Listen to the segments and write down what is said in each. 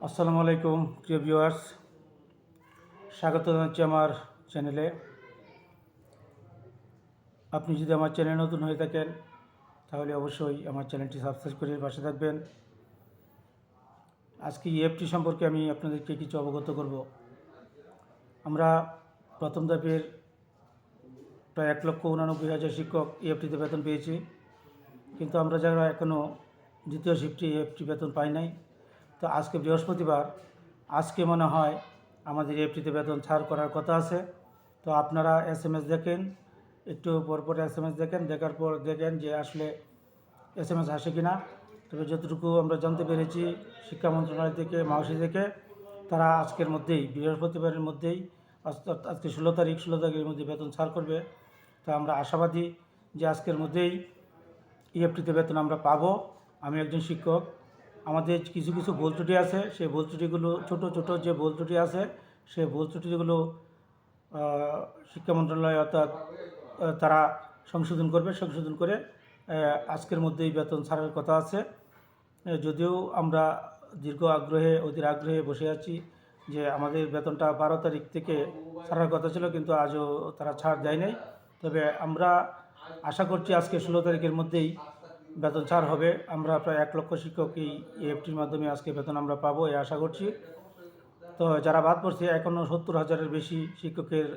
আসসালামু আলাইকুম প্রিয় ভিউয়ার্স, স্বাগত জানাচ্ছি আমার চ্যানেলে। আপনি যদি আমার চ্যানেল নতুন হয়ে থাকেন তাহলে অবশ্যই আমার চ্যানেলটি সাবস্ক্রাইব করে পাশে থাকবেন। আজকে ইএফটি সম্পর্কে আমি আপনাদেরকে কিছু অবগত করব। আমরা প্রথম ধাপের প্রায় 1,89,000 শিক্ষক ইএফটিতে বেতন পেয়েছি, কিন্তু আমরা যারা এখনও দ্বিতীয় শিফটে ইএফটি বেতন পাই নাই, তো আজকে বৃহস্পতিবার, আজকে মনে হয় আমাদের ইএফটিতে বেতন ছাড় করার কথা আছে। তো আপনারা এসএমএস দেখেন, একটু পরপর এসএমএস দেখেন, দেখার পর দেখেন যে আসলে এসএমএস আসে কি না। তবে যতটুকু আমরা জানতে পেরেছি শিক্ষা মন্ত্রণালয় থেকে, মাউসি থেকে, তারা আজকের মধ্যেই, বৃহস্পতিবারের মধ্যেই, আজকে 16 তারিখের মধ্যে বেতন ছাড় করবে। তো আমরা আশাবাদী যে আজকের মধ্যেই ইএফটিতে বেতন আমরা পাবো। আমি একজন শিক্ষক, আমাদের কিছু কিছু ভুল ত্রুটি আছে, সেই ভুল ত্রুটিগুলো ছোটো ছোটো যে ভুল ত্রুটি আছে সেই ভুল ত্রুটিগুলো শিক্ষা মন্ত্রণালয় অর্থাৎ তারা সংশোধন করে আজকের মধ্যেই বেতন ছাড়ার কথা আছে। যদিও আমরা অধীর আগ্রহে বসে আছি যে আমাদের বেতনটা 12 তারিখ থেকে ছাড়ার কথা ছিল, কিন্তু আজও তারা ছাড় দেয় নাই। তবে আমরা আশা করছি আজকে 16 তারিখের মধ্যেই বেতন ছাড় হবে। আমরা প্রায় 1 লক্ষ শিক্ষক এই ইএফটির মাধ্যমে আজকে বেতন আমরা পাবো এই আশা করছি। তো যারা বাদ পড়ছে, এখনও 70,000-এর বেশি শিক্ষকের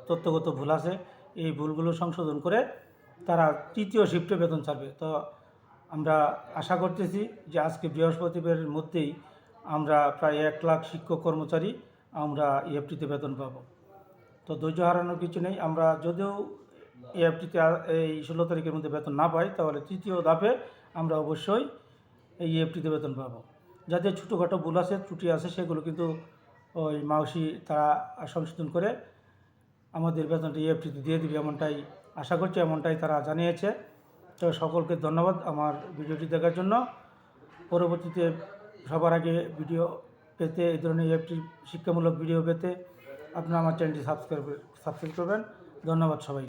তথ্যগত ভুল আছে। এই ভুলগুলো সংশোধন করে তারা তৃতীয় শিফটে বেতন ছাড়বে। তো আমরা আশা করতেছি যে আজকে বৃহস্পতিবারের মধ্যেই আমরা প্রায় 1 লাখ শিক্ষক কর্মচারী আমরা ইএফটিতে বেতন পাবো। তো ধৈর্য হারানোর কিছু নেই। আমরা যদিও ইএফটিতে এই 16 তারিখের মধ্যে বেতন না পাই, তাহলে তৃতীয় ধাপে আমরা অবশ্যই এই ইএফটিতে বেতন পাবো। যাদের ছোটোখাটো ভুল আছে, ত্রুটি আছে, সেগুলো কিন্তু ওই মাউসি তারা সংশোধন করে আমাদের বেতনটা ইএফটিতে দিয়ে দিবে, এমনটাই আশা করছি, এমনটাই তারা জানিয়েছে। তো সকলকে ধন্যবাদ আমার ভিডিওটি দেখার জন্য। পরবর্তীতে সবার আগে ভিডিও পেতে, এই ধরনের ইএফটি শিক্ষামূলক ভিডিও পেতে আপনারা আমার চ্যানেলটি সাবস্ক্রাইব করবেন। ধন্যবাদ সবাই।